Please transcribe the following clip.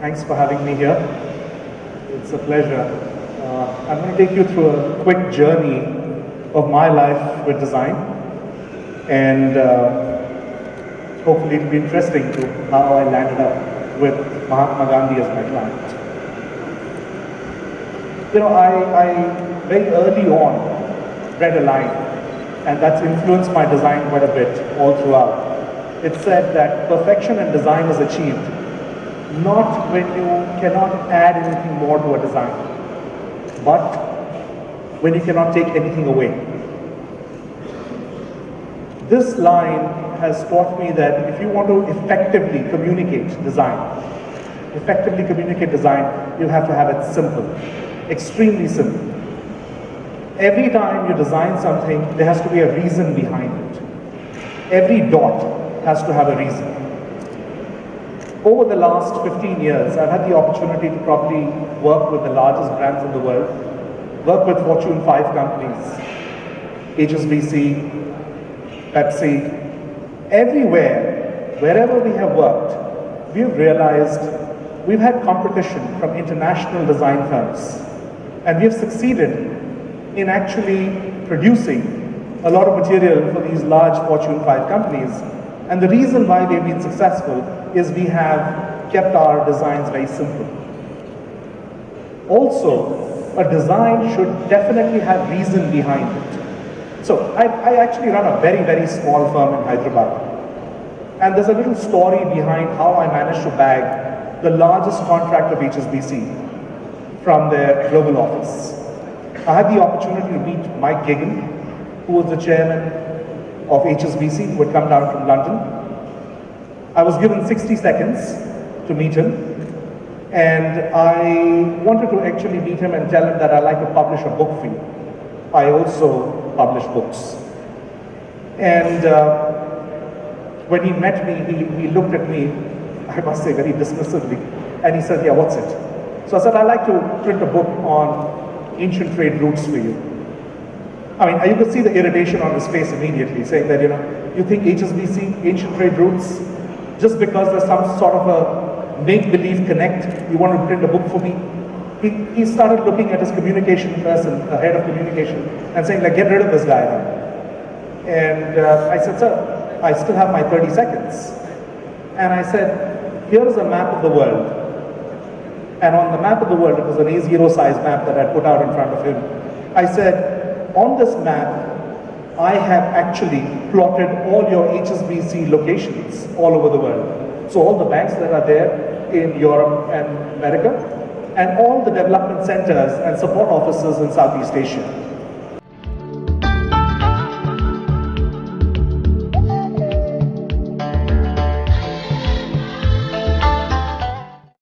Thanks for having me here. It's a pleasure. I'm going to take you through a quick journey of my life with design, and hopefully it'll be interesting to how I landed up with Mahatma Gandhi as my client. You know, I very early on read a line, and that's influenced my design quite a bit all throughout. It said that perfection in design is achieved not when you cannot add anything more to a design, but when you cannot take anything away. This line has taught me that if you want to effectively communicate design, you have to have it simple, extremely simple. Every time you design something, there has to be a reason behind it. Every dot has to have a reason. Over the last 15 years, I've had the opportunity to probably work with the largest brands in the world, work with Fortune 5 companies, HSBC, Pepsi. Everywhere, wherever we have worked, we've realized we've had competition from international design firms, and we've succeeded in actually producing a lot of material for these large Fortune 5 companies. And the reason why we've been successful is we have kept our designs very simple. Also, a design should definitely have reason behind it. So I actually run a very, very small firm in Hyderabad. And there's a little story behind how I managed to bag the largest contract of HSBC from their global office. I had the opportunity to meet Mike Gagan, who was the chairman of HSBC, who had come down from London. I was given 60 seconds to meet him, and I wanted to actually meet him and tell him that I'd like to publish a book for you. I also publish books. And when he met me, he looked at me, I must say very dismissively, and he said, "Yeah, what's it?" So I said, "I'd like to print a book on ancient trade routes for you." I mean, you could see the irritation on his face immediately, saying that, you think HSBC, ancient trade routes, just because there's some sort of a make-believe connect, you want to print a book for me? He started looking at his communication person, the head of communication, and saying, like, get rid of this guy now. And I said, "Sir, I still have my 30 seconds. And I said, "Here is a map of the world." And on the map of the world, it was an A0 size map that I put out in front of him. I said, "On this map, I have actually plotted all your HSBC locations all over the world. So all the banks that are there in Europe and America, and all the development centers and support offices in Southeast Asia.